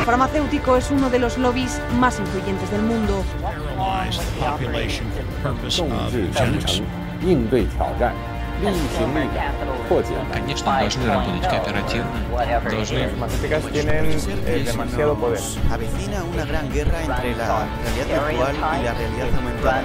farmacéutico es uno de los lobbies más influyentes del mundo. 应对挑战，力行力改，破解难题。 Конечно, должны работать кооперативно, должны... Las farmacéuticas tienen demasiado poder. Avecina una gran guerra entre la realidad virtual y la realidad aumentada.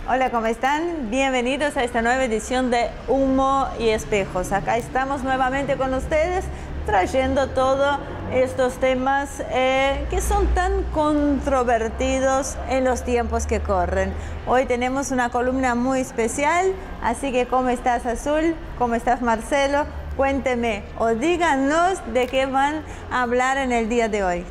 Hola, ¿cómo están? Bienvenidos a esta nueva edición de Humo y Espejos. Acá estamos nuevamente con ustedes trayendo todos estos temas que son tan controvertidos en los tiempos que corren. Hoy tenemos una columna muy especial, así que ¿cómo estás, Azul? ¿Cómo estás, Marcelo? Cuénteme o díganos de qué van a hablar en el día de hoy.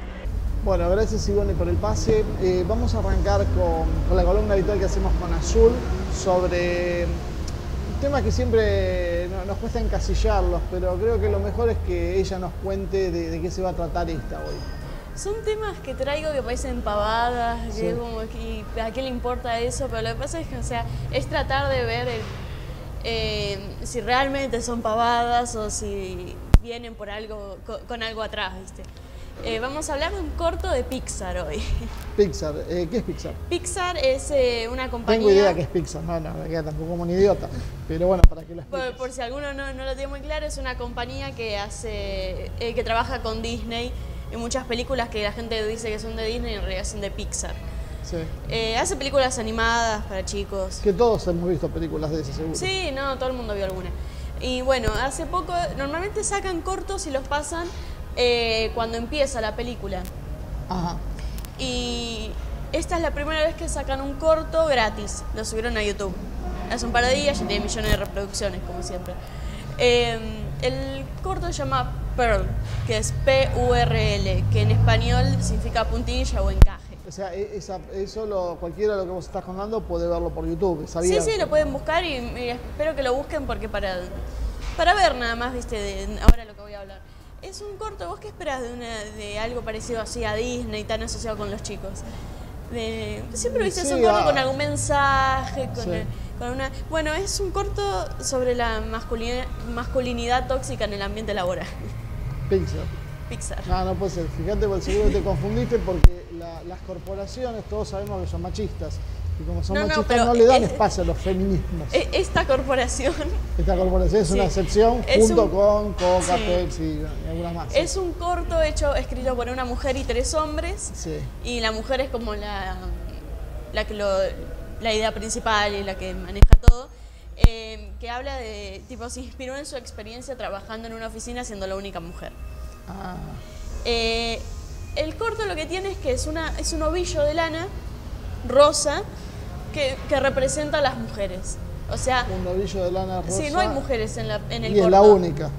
Bueno, gracias Ivone por el pase. Vamos a arrancar con la columna habitual que hacemos con Azul sobre un tema que siempre nos cuesta encasillarlos, pero creo que lo mejor es que ella nos cuente de qué se va a tratar esta hoy. Son temas que traigo que parecen pavadas, Sí. que como que a qué le importa eso, pero lo que pasa es que, o sea, es tratar de ver si realmente son pavadas o si vienen por algo, con algo atrás, ¿viste? Vamos a hablar de un corto de Pixar hoy. Pixar, ¿qué es Pixar? Pixar es una compañía... Tengo idea que es Pixar, no, me queda tampoco como un idiota, pero bueno, para que lo expliques. Por si alguno no lo tiene muy claro, es una compañía que que trabaja con Disney en muchas películas que la gente dice que son de Disney y en realidad son de Pixar. Sí. Hace películas animadas para chicos. Que todos hemos visto películas de ese, seguro. Sí, no, todo el mundo vio alguna. Y bueno, hace poco, normalmente sacan cortos y los pasan cuando empieza la película. Ajá. Y esta es la primera vez que sacan un corto gratis. Lo subieron a YouTube. Hace un par de días ya tiene millones de reproducciones, como siempre. El corto se llama Pearl, que es P-U-R-L, que en español significa puntilla o encaje. O sea, cualquiera de lo que vos estás contando puede verlo por YouTube, Sí, sí, lo pueden buscar y espero que lo busquen porque para ver nada más, viste, ahora lo que voy a hablar. Es un corto, ¿vos qué esperás de algo parecido así a Disney, tan asociado con los chicos? Siempre viste, Sí, es un corto con algún mensaje, Sí. con una... Bueno, es un corto sobre la masculinidad tóxica en el ambiente laboral. Pixar. No puede ser. Fíjate, por seguro te confundiste porque las corporaciones, todos sabemos que son machistas. Y como son machistas, pero no le dan espacio a los feminismos. Esta corporación... Esta corporación es una excepción junto con Coca, Pepsi y algunas más. Es un corto escrito por una mujer y 3 hombres. Sí. Y la mujer es como la idea principal y la que maneja todo. Que habla de, tipo, se inspiró en su experiencia trabajando en una oficina siendo la única mujer. Ah. El corto lo que tiene es que es un ovillo de lana rosa que representa a las mujeres. O sea, un ovillo de lana rosa. Sí, no hay mujeres en el corto. Y es la única.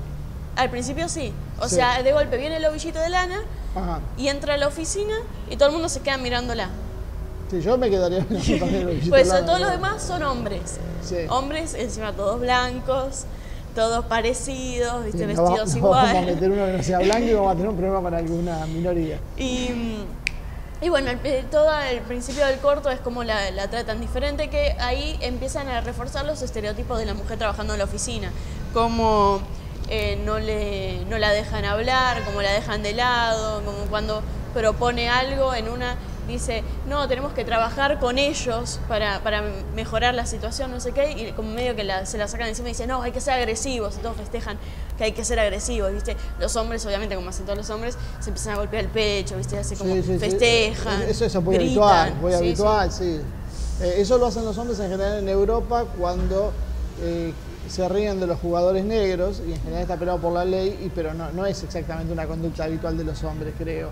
Al principio sí. O sea, de golpe viene el ovillito de lana. Ajá. Y entra a la oficina y todo el mundo se queda mirándola. Sí, yo me quedaría mirando también el ovillito Pues de lana. todos los demás son hombres. Sí. Hombres, encima todos blancos, todos parecidos, ¿viste? Sí, vestidos no igual. vamos a meter uno que no sea blanco y vamos a tener un problema con alguna minoría. Y bueno, todo el principio del corto es como la tratan diferente, que ahí empiezan a reforzar los estereotipos de la mujer trabajando en la oficina, como no la dejan hablar, como la dejan de lado, como cuando propone algo en una... Dice, no, tenemos que trabajar con ellos para mejorar la situación, no sé qué, y como medio que se la sacan encima y dice, no, hay que ser agresivos, y todos festejan que hay que ser agresivos, ¿viste? Los hombres, obviamente, como hacen todos los hombres, se empiezan a golpear el pecho, ¿viste? Así como festejan, Eso es muy gritan, habitual, sí. Eso lo hacen los hombres en general en Europa cuando se ríen de los jugadores negros, y en general está penado por la ley, pero no es exactamente una conducta habitual de los hombres, creo.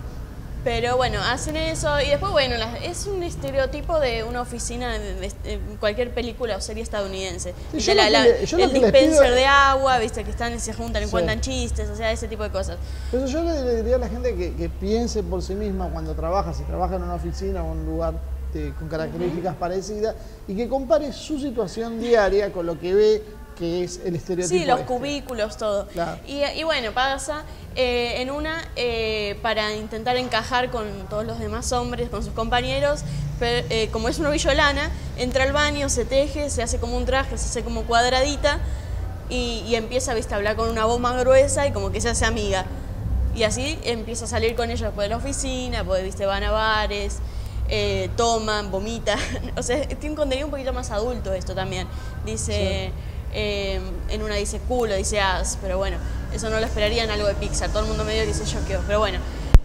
Pero bueno, hacen eso y después, bueno, es un estereotipo de una oficina de cualquier película o serie estadounidense. Sí, el dispenser de agua, viste, que se juntan y cuentan chistes, o sea, ese tipo de cosas. Pero yo le diría a la gente que piense por sí misma cuando trabaja, si trabaja en una oficina o en un lugar con características parecidas, y que compare su situación diaria con lo que ve que es el estereotipo. Sí, los cubículos, todo. Claro. Y bueno, pasa en una, para intentar encajar con todos los demás hombres, con sus compañeros, como es una villolana, entra al baño, se teje, se hace como un traje, se hace como cuadradita y empieza, ¿viste?, a hablar con una voz más gruesa y como que se hace amiga. Y así empieza a salir con ellos después de la oficina, pues, ¿viste?, van a bares, toman, vomitan. O sea, tiene un contenido un poquito más adulto esto también. Dice... Sí. En una dice culo, dice ass, pero bueno, eso no lo esperaría en algo de Pixar. Todo el mundo medio dice choqueo, pero bueno.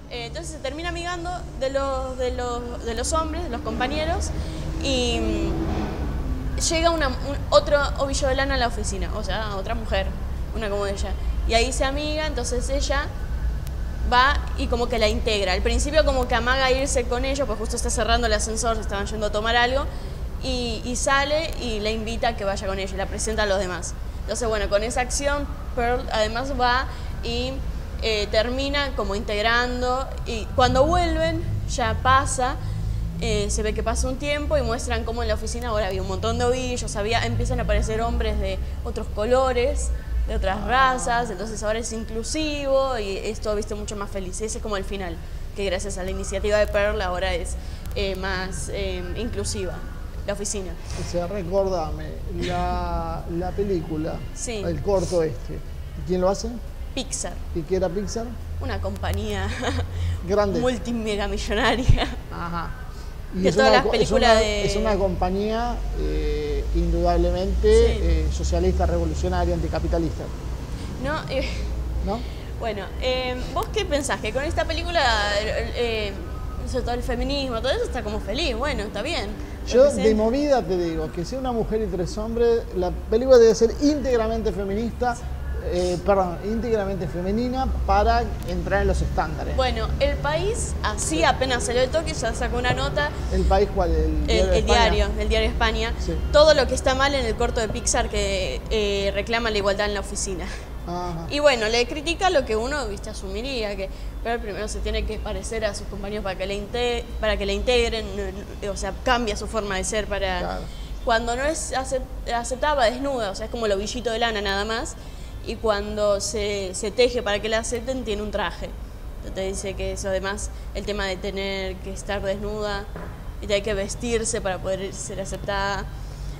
Entonces se termina amigando de los hombres, de los compañeros, y llega otra villolana a la oficina, o sea, otra mujer, una como ella. Y ahí se amiga, entonces ella va y como que la integra. Al principio como que amaga irse con ellos, pues justo está cerrando el ascensor, se estaban yendo a tomar algo. Y sale y la invita a que vaya con ella y la presenta a los demás. Entonces, bueno, con esa acción, Pearl además va y termina como integrando. Y cuando vuelven, ya pasa, se ve que pasa un tiempo y muestran cómo en la oficina ahora había un montón de ovillos, empiezan a aparecer hombres de otros colores, de otras razas, entonces ahora es inclusivo y es todo, viste, mucho más feliz. Ese es como el final, que gracias a la iniciativa de Pearl ahora es más inclusiva. La oficina. O sea, recordame, la película, sí, el corto ¿quién lo hace? Pixar. ¿Y qué era Pixar? Una compañía grande, multimega millonaria. Ajá. Y de todas las películas es una compañía indudablemente sí, socialista, revolucionaria, anticapitalista. No, ¿no? Bueno, ¿vos qué pensás? Que con esta película todo el feminismo, todo eso está como feliz, bueno, está bien. Yo de movida te digo que sea una mujer y 3 hombres, la película debe ser íntegramente feminista, íntegramente femenina para entrar en los estándares. Bueno, El País, así apenas salió el toque, ya sacó una nota. ¿El País cuál? El diario España. Sí. Todo lo que está mal en el corto de Pixar que reclama la igualdad en la oficina. Ajá. Y bueno, le critica lo que uno, viste, asumiría, que pero primero se tiene que parecer a sus compañeros para que la integren, o sea, cambia su forma de ser para... Claro. Cuando no es aceptada, desnuda, o sea, es como el ovillito de lana nada más, y cuando se teje para que la acepten, tiene un traje. Entonces dice que eso, además, el tema de tener que estar desnuda y de hay que vestirse para poder ser aceptada.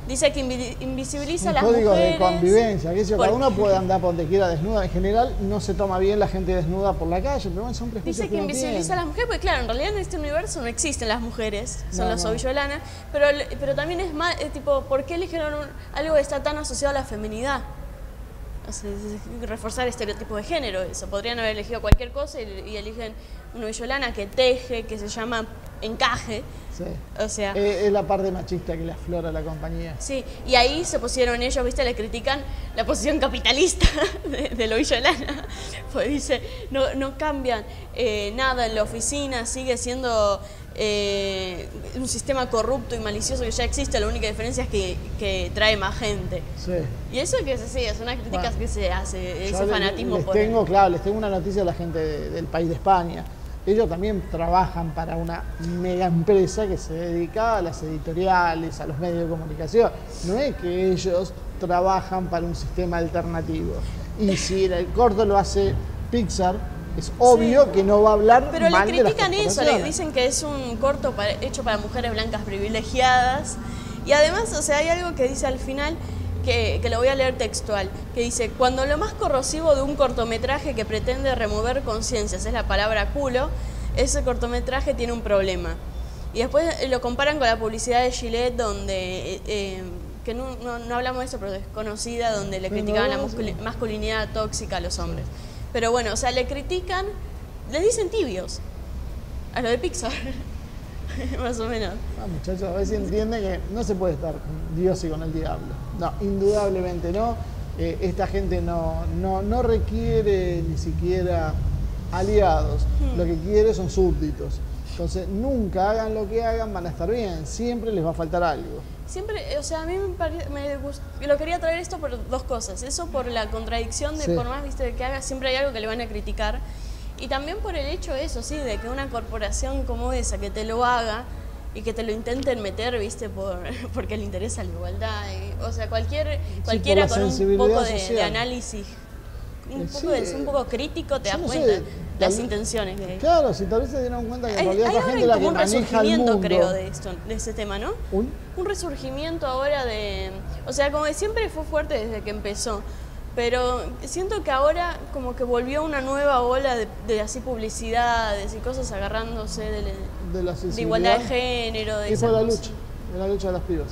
Dice que invisibiliza a las mujeres. Un código de convivencia, que cada uno puede andar por donde quiera desnuda. En general no se toma bien la gente desnuda por la calle, pero bueno, son prejuicios. Dice que invisibiliza a las mujeres, porque claro, en realidad en este universo no existen las mujeres, son las ovillolanas, pero también es más, tipo, ¿por qué eligieron algo que está tan asociado a la feminidad? O sea, reforzar estereotipos de género, eso. Podrían haber elegido cualquier cosa y eligen una villolana que teje, que se llama encaje. Sí. O sea, es la parte machista que le aflora a la compañía. Sí, y ahí se pusieron ellos, viste, le critican la posición capitalista de la villolana. Pues dice, no cambian nada en la oficina, sigue siendo un sistema corrupto y malicioso que ya existe, la única diferencia es que trae más gente. Sí. Y eso que es una crítica que se hace, ese fanatismo les tengo una noticia a la gente del país de España. Ellos también trabajan para una mega empresa que se dedica a las editoriales, a los medios de comunicación. No es que ellos trabajan para un sistema alternativo. Y si el corto lo hace Pixar, es obvio que no va a hablar mal de las corporaciones. Pero le critican eso, le dicen que es un corto hecho para mujeres blancas privilegiadas. Y además, o sea, hay algo que dice al final, que lo voy a leer textual, que dice: cuando lo más corrosivo de un cortometraje que pretende remover conciencias es la palabra culo, ese cortometraje tiene un problema. Y después lo comparan con la publicidad de Gillette, donde, que no hablamos de eso, pero es conocida, donde le criticaban la masculinidad tóxica a los hombres. Pero bueno, o sea, le critican, les dicen tibios a lo de Pixar. Más o menos. Muchachos, a veces entienden que no se puede estar con Dios y con el diablo. No, indudablemente no. Esta gente no requiere ni siquiera aliados. Lo que quiere son súbditos. Entonces, nunca hagan lo que hagan, van a estar bien. Siempre les va a faltar algo. Siempre, o sea, a mí me gusta, lo quería traer esto por dos cosas. Eso por la contradicción de, por más, viste, que haga, siempre hay algo que le van a criticar. Y también por el hecho eso, sí, de que una corporación como esa, que te lo haga, y que te lo intenten meter, ¿viste? Porque le interesa la igualdad. O sea, cualquiera con un poco de análisis, un poco crítico, te das cuenta las intenciones. Claro, si tal vez se dieron cuenta que en realidad esta gente hay la como que un maneja el resurgimiento, mundo. creo, de ese tema, ¿no? Un resurgimiento ahora de... O sea, como que siempre fue fuerte desde que empezó. Pero siento que ahora como que volvió una nueva ola de así publicidades y cosas agarrándose de igualdad de género. Y fue la lucha de las pibas.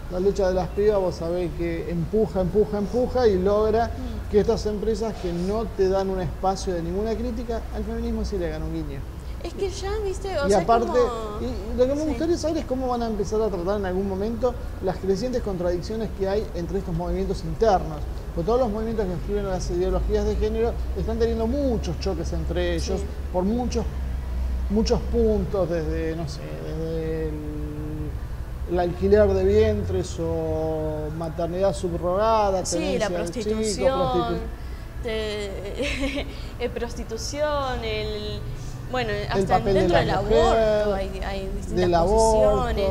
La lucha de las pibas, vos sabés que empuja y logra que estas empresas que no te dan un espacio de ninguna crítica, al feminismo sí le gana un guiño. Es que ya, viste, y aparte, y lo que me gustaría saber es cómo van a empezar a tratar en algún momento las crecientes contradicciones que hay entre estos movimientos internos. Porque todos los movimientos que escriben las ideologías de género están teniendo muchos choques entre ellos, por muchos puntos, desde, no sé, desde el alquiler de vientres o maternidad subrogada, la prostitución, prostitución, bueno, hasta dentro del aborto hay distintas posiciones.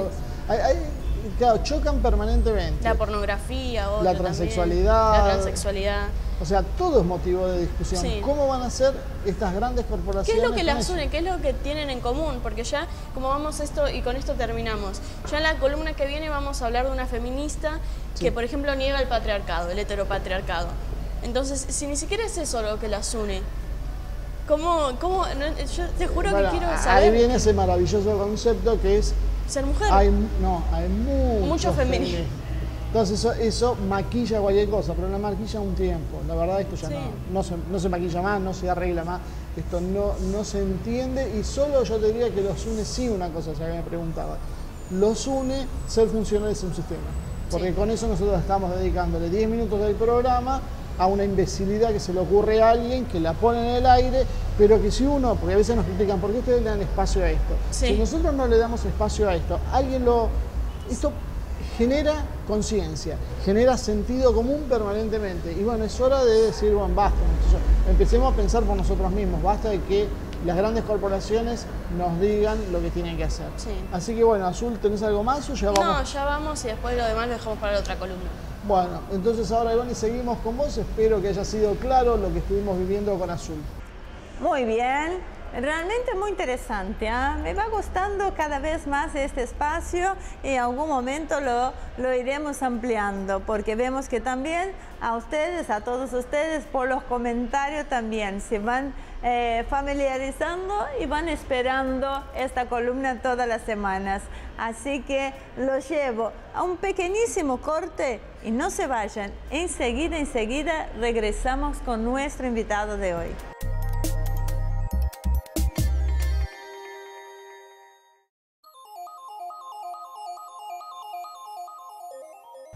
Claro, chocan permanentemente. La pornografía, la transexualidad. También, la transexualidad. O sea, todo es motivo de discusión. Sí. ¿Cómo van a ser estas grandes corporaciones? ¿Qué es lo que las une? ¿Qué es lo que tienen en común? Porque ya, como vamos esto, y con esto terminamos, ya en la columna que viene vamos a hablar de una feminista que, por ejemplo, niega el patriarcado, el heteropatriarcado. Entonces, si ni siquiera es eso lo que las une, ¿cómo? Yo te juro que quiero saber... Ahí viene ese maravilloso concepto que es... ¿Ser mujer? Hay mucho feminismo. Entonces eso maquilla cualquier cosa, pero la maquilla un tiempo. La verdad esto ya no se maquilla más, no se arregla más. Esto no se entiende y solo yo te diría que los une una cosa, ya que me preguntaba. Los une ser funcionales en un sistema. Porque con eso nosotros estamos dedicándole 10 minutos del programa a una imbecilidad que se le ocurre a alguien, que la pone en el aire, pero que si uno, porque a veces nos critican, ¿por qué ustedes le dan espacio a esto? Si nosotros no le damos espacio a esto, esto genera conciencia, genera sentido común permanentemente. Y bueno, es hora de decir, bueno, basta, empecemos a pensar por nosotros mismos, basta de que las grandes corporaciones nos digan lo que tienen que hacer. Así que bueno, Azul, ¿tenés algo más o ya vamos? No, ya vamos y después lo demás lo dejamos para la otra columna. Bueno, entonces ahora, Iván, y seguimos con vos. Espero que haya sido claro lo que estuvimos viviendo con Azul. Muy bien, realmente muy interesante. Me va gustando cada vez más este espacio y en algún momento lo iremos ampliando, porque vemos que también a ustedes, a todos ustedes, por los comentarios también se van familiarizando y van esperando esta columna todas las semanas. Así que los llevo a un pequeñísimo corte y no se vayan. Enseguida regresamos con nuestro invitado de hoy.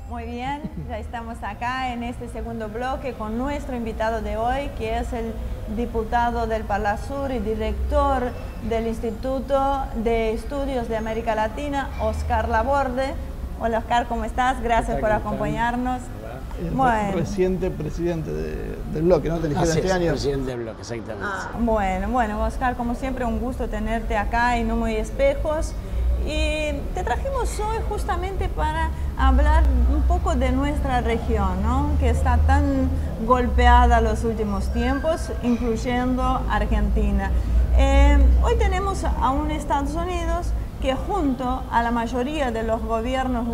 Muy bien, ya estamos acá en este segundo bloque con nuestro invitado de hoy, que es el diputado del Parlasur y director del Instituto de Estudios de América Latina, Oscar Laborde. Hola Oscar, ¿cómo estás? Gracias por acompañarnos. Bueno. Reciente presidente del bloque, ¿no? Te eligieron este año. Presidente del bloque, exactamente. Bueno, Oscar, como siempre, un gusto tenerte acá en Humo y Espejos. Y te trajimos hoy justamente para hablar un poco de nuestra región, ¿no? Que está tan golpeada los últimos tiempos, incluyendo Argentina. Hoy tenemos a un Estados Unidos que junto a la mayoría de los gobiernos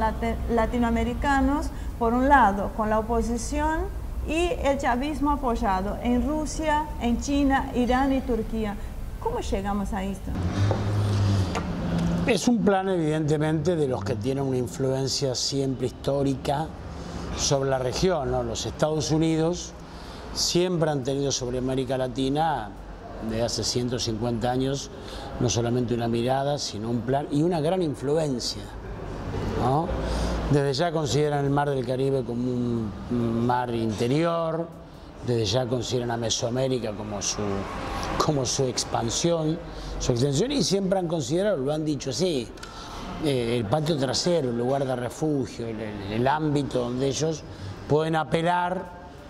latinoamericanos, por un lado con la oposición y el chavismo apoyado en Rusia, en China, Irán y Turquía. ¿Cómo llegamos a esto? Es un plan evidentemente de los que tienen una influencia siempre histórica sobre la región, ¿no? Los Estados Unidos siempre han tenido sobre América Latina, desde hace 150 años, no solamente una mirada, sino un plan y una gran influencia, ¿no? Desde ya consideran el mar del Caribe como un mar interior, desde ya consideran a Mesoamérica como su expansión, su extensión, y siempre han considerado, lo han dicho así, el patio trasero, el lugar de refugio, el ámbito donde ellos pueden apelar,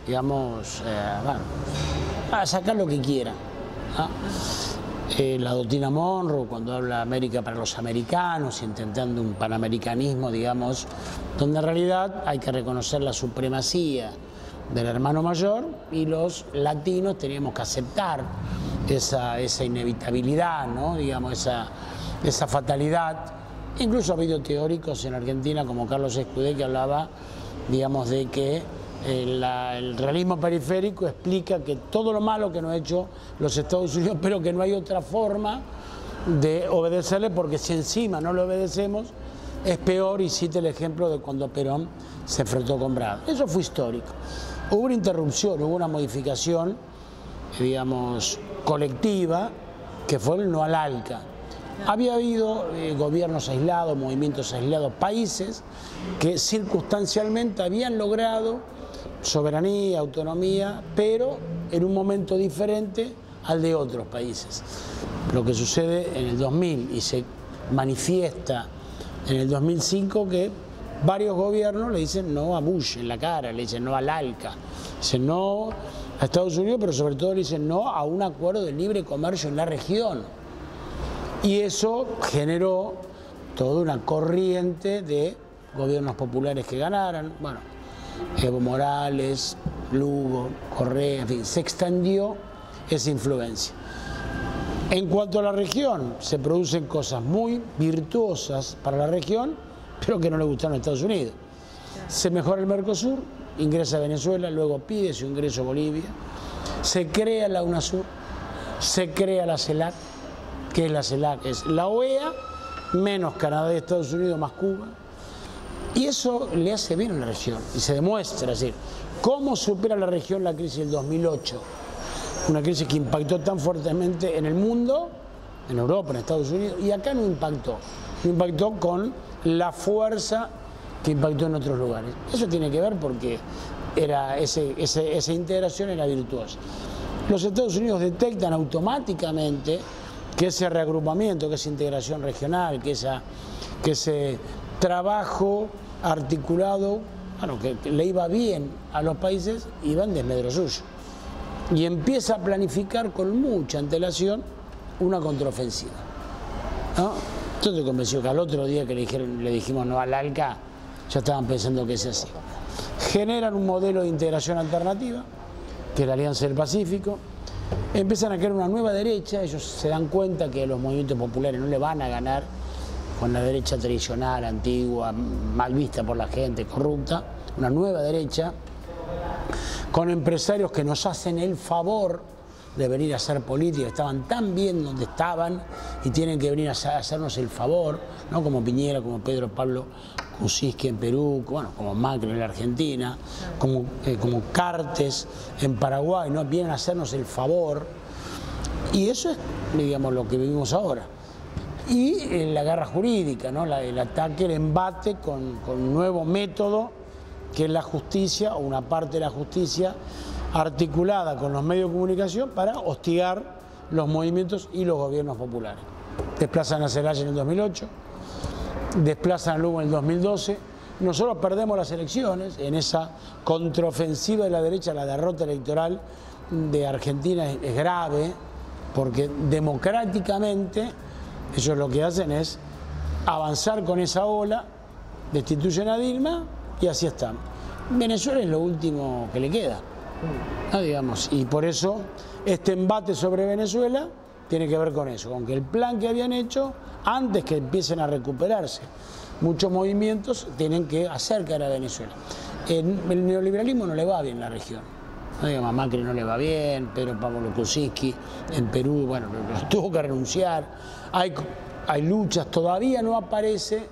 digamos, a sacar lo que quieran, ¿no? la doctrina Monroe, cuando habla América para los americanos, intentando un panamericanismo, digamos, donde en realidad hay que reconocer la supremacía del hermano mayor y los latinos teníamos que aceptar esa inevitabilidad, ¿no? Digamos, esa fatalidad. Incluso ha habido teóricos en Argentina como Carlos Escudé que hablaba, digamos, de que el realismo periférico explica que todo lo malo que nos ha hecho los Estados Unidos, pero que no hay otra forma de obedecerle, porque si encima no lo obedecemos es peor, y cita el ejemplo de cuando Perón se enfrentó con Bragg. Eso fue histórico. Hubo una interrupción, hubo una modificación, digamos, colectiva, que fue el no al ALCA. Había habido gobiernos aislados, movimientos aislados, países que circunstancialmente habían logrado soberanía, autonomía, pero en un momento diferente al de otros países. Lo que sucede en el 2000 y se manifiesta en el 2005 que varios gobiernos le dicen no a Bush en la cara, le dicen no al ALCA, dicen no a Estados Unidos, pero sobre todo le dicen no a un acuerdo de libre comercio en la región. Y eso generó toda una corriente de gobiernos populares que ganaran. Bueno, Evo Morales, Lugo, Correa, en fin, se extendió esa influencia. En cuanto a la región, se producen cosas muy virtuosas para la región, pero que no le gustaron a Estados Unidos. Se mejora el Mercosur, ingresa Venezuela, luego pide su ingreso a Bolivia, se crea la UNASUR, se crea la CELAC. ¿Qué es la CELAC? Es la OEA, menos Canadá y Estados Unidos, más Cuba. Y eso le hace bien a la región, y se demuestra, es decir, cómo supera la región la crisis del 2008. Una crisis que impactó tan fuertemente en el mundo, en Europa, en Estados Unidos, y acá no impactó con la fuerza que impactó en otros lugares. Eso tiene que ver porque esa integración era virtuosa. Los Estados Unidos detectan automáticamente que ese reagrupamiento, que esa integración regional, que ese trabajo articulado, bueno, que le iba bien a los países, iba en desmedro suyo. Y empieza a planificar con mucha antelación una contraofensiva, ¿no? Yo estoy convencido que al otro día que le dijimos no al ALCA, ya estaban pensando que es así. Generan un modelo de integración alternativa, que es la Alianza del Pacífico. Empiezan a crear una nueva derecha, ellos se dan cuenta que los movimientos populares no le van a ganar con la derecha tradicional, antigua, mal vista por la gente, corrupta. Una nueva derecha, con empresarios que nos hacen el favor de venir a hacer política, estaban tan bien donde estaban y tienen que venir a hacernos el favor, ¿no? Como Piñera, como Pedro Pablo Kuczynski en Perú, bueno, como Macri en la Argentina, como Cartes en Paraguay, ¿no? Vienen a hacernos el favor, y eso es, digamos, lo que vivimos ahora. Y la guerra jurídica, ¿no? El ataque, el embate con un nuevo método, que es la justicia, o una parte de la justicia, articulada con los medios de comunicación para hostigar los movimientos y los gobiernos populares. Desplazan a Zelaya en el 2008, desplazan a Lugo en el 2012. Nosotros perdemos las elecciones en esa contraofensiva de la derecha. La derrota electoral de Argentina es grave, porque democráticamente ellos lo que hacen es avanzar con esa ola, destituyen a Dilma y así están. Venezuela es lo último que le queda, ¿no? Digamos, y por eso este embate sobre Venezuela tiene que ver con eso, con que el plan que habían hecho, antes que empiecen a recuperarse muchos movimientos, tienen que hacer caer a Venezuela. El neoliberalismo no le va bien en la región, ¿no? Digamos, a Macri no le va bien, Pedro Pablo Kuczynski en Perú, bueno, tuvo que renunciar, hay luchas, todavía no aparece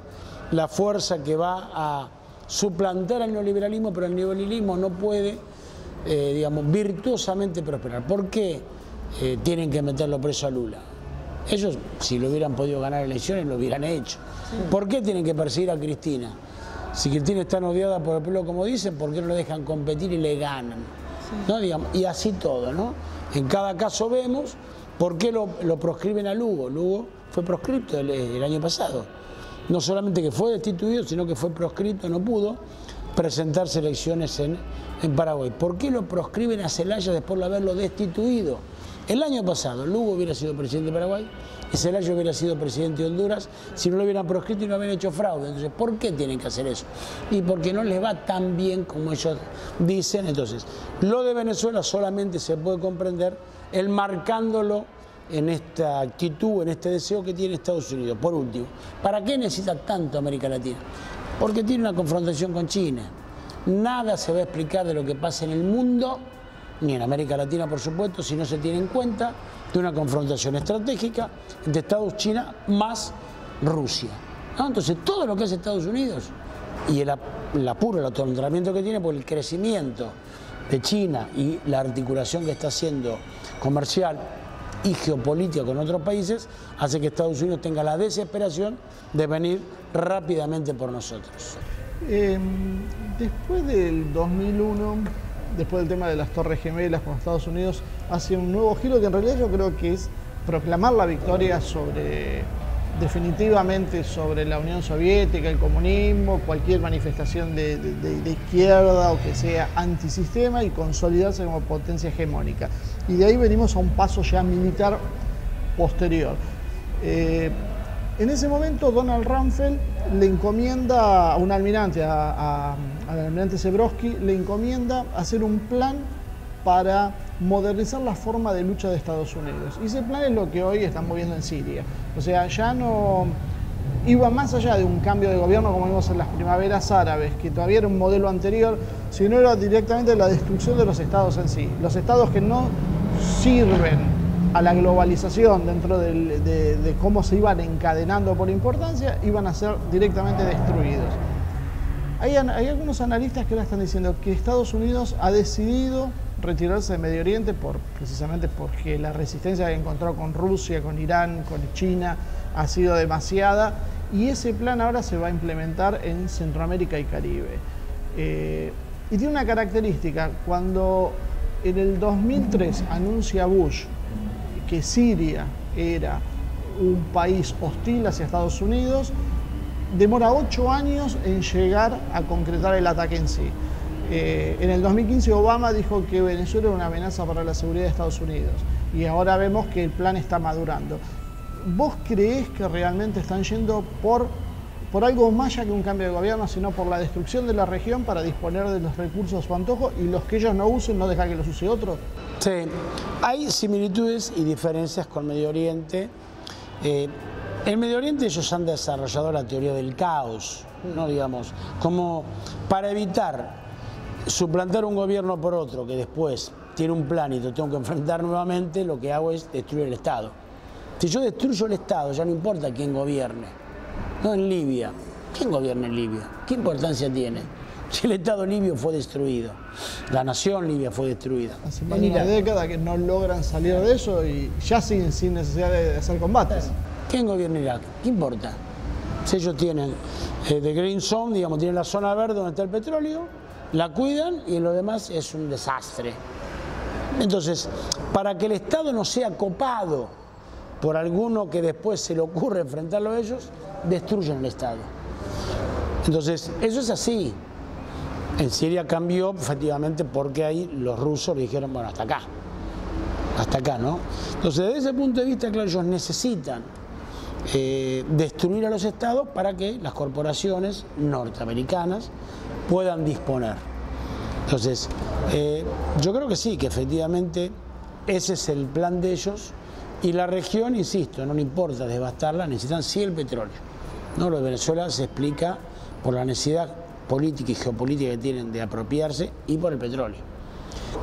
la fuerza que va a suplantar al neoliberalismo, pero el neoliberalismo no puede, digamos, virtuosamente prosperar. ¿Por qué tienen que meterlo preso a Lula? Ellos, si lo hubieran podido ganar elecciones, lo hubieran hecho. Sí. ¿Por qué tienen que perseguir a Cristina? Si Cristina está odiada por el pueblo, como dicen, ¿por qué no le dejan competir y le ganan? Sí. ¿No? Digamos, y así todo, ¿no? En cada caso vemos por qué lo proscriben a Lugo. Lugo fue proscripto el año pasado. No solamente que fue destituido, sino que fue proscripto, no pudo presentarse elecciones en Paraguay. ¿Por qué lo proscriben a Zelaya después de haberlo destituido? El año pasado Lugo hubiera sido presidente de Paraguay y Zelaya hubiera sido presidente de Honduras si no lo hubieran proscrito y no hubieran hecho fraude. Entonces, ¿por qué tienen que hacer eso? Y porque no les va tan bien como ellos dicen. Entonces, lo de Venezuela solamente se puede comprender enmarcándolo en esta actitud, en este deseo que tiene Estados Unidos. Por último, ¿para qué necesita tanto América Latina? Porque tiene una confrontación con China. Nada se va a explicar de lo que pasa en el mundo, ni en América Latina, por supuesto, si no se tiene en cuenta de una confrontación estratégica entre Estados China más Rusia, ¿no? Entonces, todo lo que es Estados Unidos y el apuro, el atolondramiento que tiene por el crecimiento de China y la articulación que está haciendo comercial y geopolítica con otros países, hace que Estados Unidos tenga la desesperación de venir rápidamente por nosotros. Después del 2001, después del tema de las Torres Gemelas con Estados Unidos, hace un nuevo giro que en realidad yo creo que es proclamar la victoria definitivamente sobre la Unión Soviética, el comunismo, cualquier manifestación de izquierda o que sea antisistema, y consolidarse como potencia hegemónica. Y de ahí venimos a un paso ya militar posterior. En ese momento Donald Rumsfeld le encomienda a un almirante, al almirante Zebrowski, le encomienda hacer un plan para modernizar la forma de lucha de Estados Unidos. Y ese plan es lo que hoy estamos viendo en Siria. O sea, ya no iba más allá de un cambio de gobierno como vimos en las primaveras árabes, que todavía era un modelo anterior, sino era directamente la destrucción de los estados en sí. Los estados que no sirven a la globalización dentro de cómo se iban encadenando por importancia, iban a ser directamente destruidos. Hay algunos analistas que ahora están diciendo que Estados Unidos ha decidido retirarse de Medio Oriente precisamente porque la resistencia que encontró con Rusia, con Irán, con China ha sido demasiada, y ese plan ahora se va a implementar en Centroamérica y Caribe. Y tiene una característica: cuando en el 2003 anuncia Bush que Siria era un país hostil hacia Estados Unidos, demora 8 años en llegar a concretar el ataque en sí. En el 2015 Obama dijo que Venezuela era una amenaza para la seguridad de Estados Unidos, y ahora vemos que el plan está madurando. ¿Vos creés que realmente están yendo por algo más allá que un cambio de gobierno, sino por la destrucción de la región para disponer de los recursos a su antojo, y los que ellos no usen no dejar que los use otro? Sí, hay similitudes y diferencias con Medio Oriente. En Medio Oriente ellos han desarrollado la teoría del caos, ¿no? Digamos, como para evitar suplantar un gobierno por otro que después tiene un plan y lo tengo que enfrentar nuevamente, lo que hago es destruir el Estado. Si yo destruyo el Estado, ya no importa quién gobierne. No en Libia. ¿Quién gobierna en Libia? ¿Qué importancia tiene? Si el Estado libio fue destruido, la nación libia fue destruida. Hace más de una década que no logran salir de eso y ya sin necesidad de hacer combates. ¿Quién gobierna Irak? ¿Qué importa? Si ellos tienen the Green Zone, digamos, tienen la zona verde donde está el petróleo, la cuidan y lo demás es un desastre. Entonces, para que el Estado no sea copado por alguno que después se le ocurre enfrentarlo a ellos, destruyen el Estado. Entonces, eso es así. En Siria cambió efectivamente porque ahí los rusos le dijeron, bueno, hasta acá, ¿no? Entonces, desde ese punto de vista, claro, ellos necesitan destruir a los estados para que las corporaciones norteamericanas puedan disponer. Entonces, yo creo que sí, que efectivamente ese es el plan de ellos, y la región, insisto, no le importa devastarla, necesitan sí el petróleo, ¿no? Lo de Venezuela se explica por la necesidad política y geopolítica que tienen de apropiarse y por el petróleo.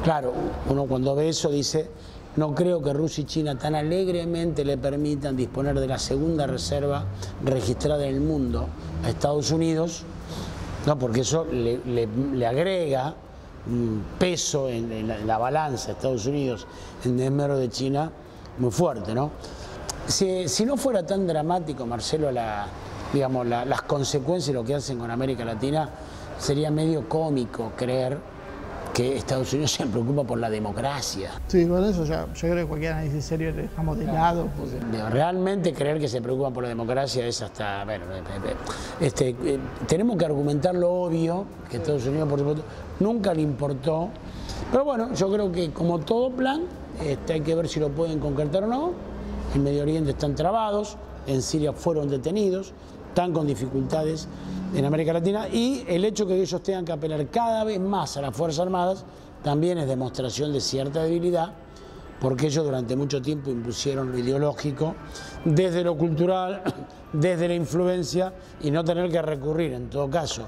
Claro, uno cuando ve eso dice, no creo que Rusia y China tan alegremente le permitan disponer de la segunda reserva registrada en el mundo a Estados Unidos, no, porque eso le agrega un peso en la balanza de Estados Unidos en desmedro de China muy fuerte, ¿no? Si no fuera tan dramático, Marcelo, las consecuencias de lo que hacen con América Latina, sería medio cómico creer que Estados Unidos se preocupa por la democracia. Sí, con eso yo creo que cualquier análisis serio le dejamos de lado. Porque... Realmente creer que se preocupan por la democracia es hasta... Bueno, tenemos que argumentar lo obvio, que Estados Unidos, por supuesto, nunca le importó. Pero bueno, yo creo que como todo plan, hay que ver si lo pueden concretar o no. En Medio Oriente están trabados, en Siria fueron detenidos, están con dificultades en América Latina, y el hecho que ellos tengan que apelar cada vez más a las Fuerzas Armadas también es demostración de cierta debilidad, porque ellos durante mucho tiempo impusieron lo ideológico, desde lo cultural, desde la influencia, y no tener que recurrir, en todo caso,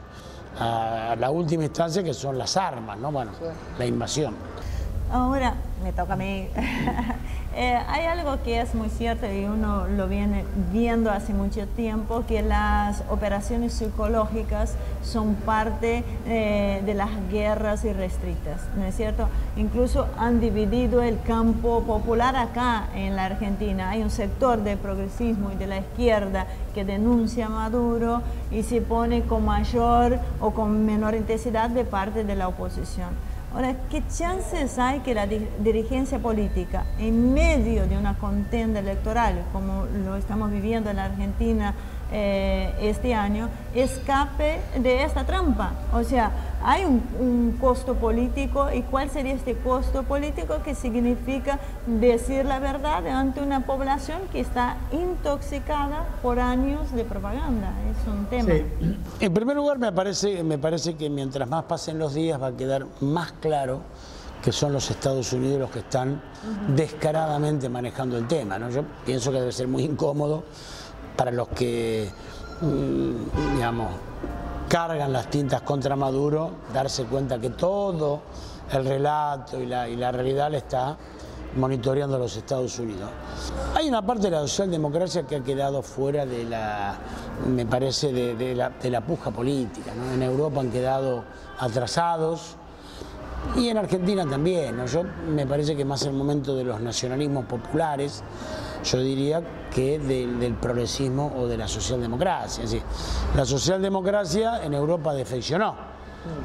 a la última instancia, que son las armas, ¿no? Bueno, sí, la invasión. Ahora me toca a mí. Hay algo que es muy cierto y uno lo viene viendo hace mucho tiempo, que las operaciones psicológicas son parte de las guerras irrestrictas, ¿no es cierto? Incluso han dividido el campo popular acá en la Argentina. Hay un sector del progresismo y de la izquierda que denuncia a Maduro y se pone con mayor o con menor intensidad de parte de la oposición. Ahora, ¿qué chances hay que la dirigencia política, en medio de una contienda electoral, como lo estamos viviendo en la Argentina este año, escape de esta trampa? O sea, hay un costo político, ¿y cuál sería este costo político? Que significa decir la verdad ante una población que está intoxicada por años de propaganda. Es un tema. Sí. En primer lugar, me parece que mientras más pasen los días va a quedar más claro que son los Estados Unidos los que están descaradamente manejando el tema, ¿no? Yo pienso que debe ser muy incómodo para los que, digamos, cargan las tintas contra Maduro, darse cuenta que todo el relato y la realidad le está monitoreando a los Estados Unidos. Hay una parte de la socialdemocracia que ha quedado fuera de la, me parece, de la puja política, ¿no? En Europa han quedado atrasados y en Argentina también, ¿no? Me parece que más el momento de los nacionalismos populares, yo diría que del progresismo o de la socialdemocracia. Es decir, la socialdemocracia en Europa defeccionó.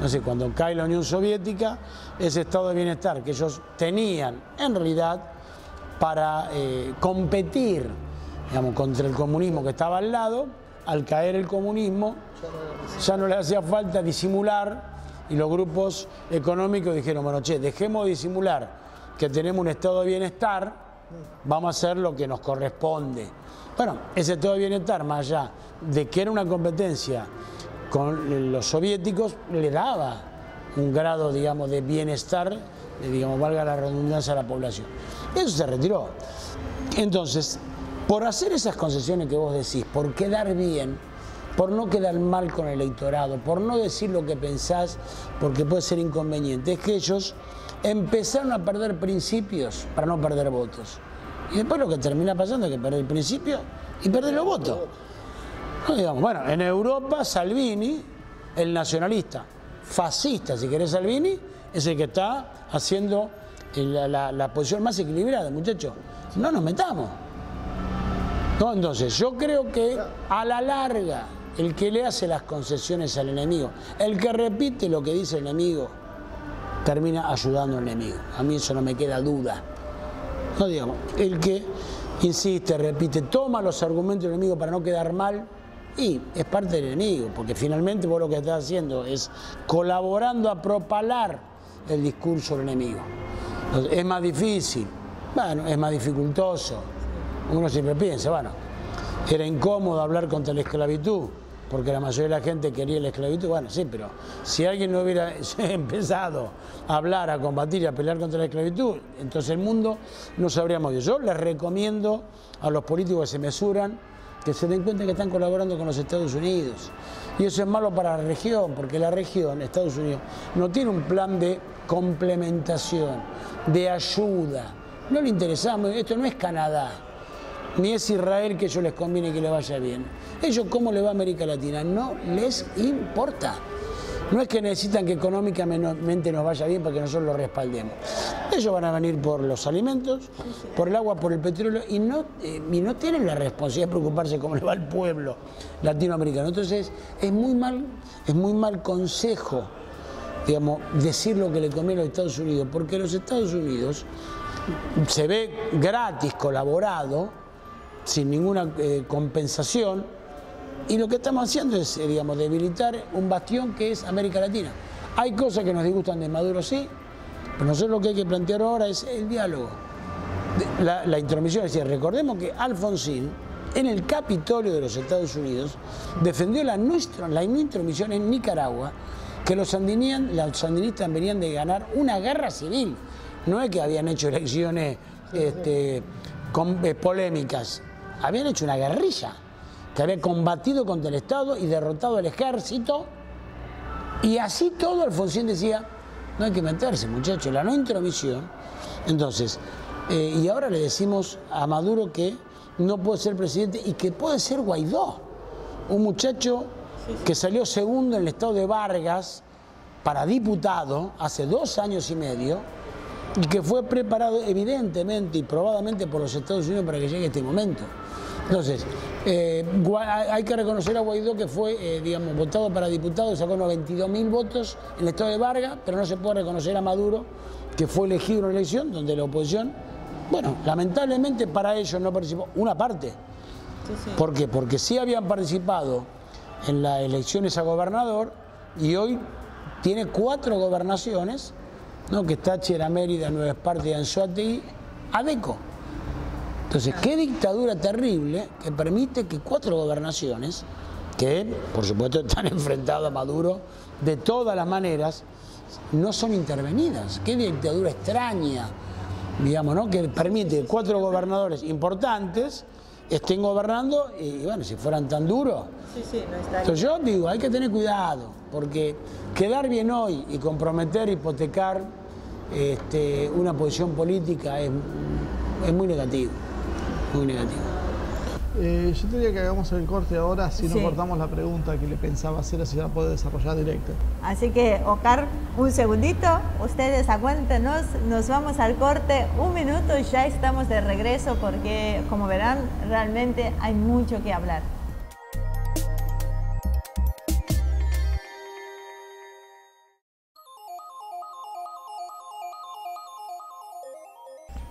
No sé, cuando cae la Unión Soviética, ese estado de bienestar que ellos tenían en realidad para competir, digamos, contra el comunismo que estaba al lado, al caer el comunismo ya no les hacía falta disimular, y los grupos económicos dijeron, bueno, che, dejemos de disimular que tenemos un estado de bienestar, vamos a hacer lo que nos corresponde. Bueno, ese estado de bienestar, más allá de que era una competencia con los soviéticos, le daba un grado, digamos, de bienestar, digamos, valga la redundancia, a la población. Eso se retiró. Entonces, por hacer esas concesiones que vos decís, por quedar bien, por no quedar mal con el electorado, por no decir lo que pensás, porque puede ser inconveniente, es que ellos empezaron a perder principios para no perder votos. Y después lo que termina pasando es que perder el principio y perder los votos. No, digamos, bueno, en Europa Salvini, el nacionalista, fascista, si querés Salvini, es el que está haciendo la posición más equilibrada, muchachos. No nos metamos. No, entonces, yo creo que a la larga, el que le hace las concesiones al enemigo, el que repite lo que dice el enemigo, termina ayudando al enemigo. A mí eso no me queda duda. No, digamos, el que insiste, repite, toma los argumentos del enemigo para no quedar mal, y es parte del enemigo, porque finalmente vos lo que estás haciendo es colaborando a propalar el discurso del enemigo. Entonces, es más difícil, bueno, es más dificultoso. Uno siempre piensa, bueno, era incómodo hablar contra la esclavitud, porque la mayoría de la gente quería la esclavitud. Bueno, sí, pero si alguien no hubiera empezado a hablar, a combatir y a pelear contra la esclavitud, entonces el mundo no se habría movido. Yo les recomiendo a los políticos que se mesuran, que se den cuenta que están colaborando con los Estados Unidos. Y eso es malo para la región, porque la región, Estados Unidos, no tiene un plan de complementación, de ayuda. No le interesamos, esto no es Canadá, ni es Israel, que a ellos les conviene que le vaya bien. Ellos, ¿cómo le va a América Latina? No les importa. No es que necesitan que económicamente nos vaya bien para que nosotros lo respaldemos. Ellos van a venir por los alimentos, por el agua, por el petróleo, y no tienen la responsabilidad de preocuparse cómo le va al pueblo latinoamericano. Entonces, es muy mal consejo, digamos, decir lo que le conviene a los Estados Unidos, porque los Estados Unidos se ve gratis colaborado, sin ninguna compensación, y lo que estamos haciendo es, digamos, debilitar un bastión que es América Latina. Hay cosas que nos disgustan de Maduro, sí, pero nosotros lo que hay que plantear ahora es el diálogo. la intromisión. Es decir, recordemos que Alfonsín, en el Capitolio de los Estados Unidos, defendió la no intromisión en Nicaragua, que los sandinistas venían de ganar una guerra civil. No es que habían hecho elecciones polémicas, habían hecho una guerrilla, que había combatido contra el Estado y derrotado al ejército. Y así todo Alfonsín decía, no hay que meterse, muchachos, la no intromisión. Entonces, y ahora le decimos a Maduro que no puede ser presidente y que puede ser Guaidó, un muchacho que salió segundo en el estado de Vargas para diputado hace 2 años y medio y que fue preparado evidentemente y probadamente por los Estados Unidos para que llegue este momento. Entonces, hay que reconocer a Guaidó que fue, digamos, votado para diputado, sacó unos 22.000 votos en el estado de Vargas, pero no se puede reconocer a Maduro, que fue elegido en una elección donde la oposición, bueno, lamentablemente para ellos no participó, una parte. ¿Por qué? Porque sí habían participado en las elecciones a gobernador y hoy tiene 4 gobernaciones, ¿no? Que está Táchira, Mérida, Nueva Esparta y Anzoátegui, ADECO. Entonces, qué dictadura terrible que permite que 4 gobernaciones, que por supuesto están enfrentadas a Maduro de todas las maneras, no son intervenidas. Qué dictadura extraña, digamos, ¿no? Que permite que 4 gobernadores importantes estén gobernando y bueno, si fueran tan duros. No está. Entonces yo digo, hay que tener cuidado, porque quedar bien hoy y comprometer, hipotecar una posición política es muy negativo. Muy negativo. Yo te diría que hagamos el corte ahora, si no cortamos la pregunta que le pensaba hacer, así la puede desarrollar directo. Así que, Oscar, un segundito, ustedes aguántenos, nos vamos al corte, 1 minuto y ya estamos de regreso porque, como verán, realmente hay mucho que hablar.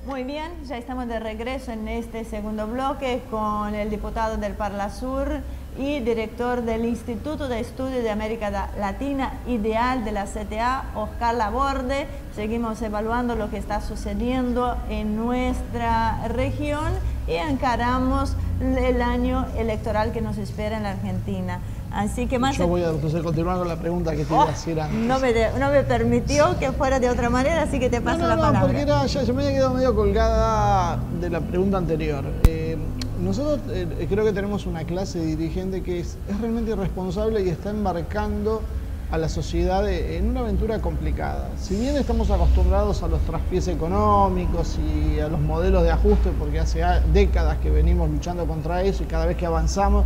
Muy bien, ya estamos de regreso en este segundo bloque con el diputado del Parlasur y director del Instituto de Estudios de América Latina IDEAL de la CTA, Oscar Laborde. Seguimos evaluando lo que está sucediendo en nuestra región y encaramos el año electoral que nos espera en la Argentina. Así que más... Yo voy a continuar con la pregunta que te iba a hacer antes. No me permitió que fuera de otra manera, así que te paso la palabra. Porque yo me había quedado medio colgada de la pregunta anterior. Nosotros creo que tenemos una clase dirigente que es realmente irresponsable y está embarcando a la sociedad en una aventura complicada. Si bien estamos acostumbrados a los traspiés económicos y a los modelos de ajuste, porque hace décadas que venimos luchando contra eso y cada vez que avanzamos,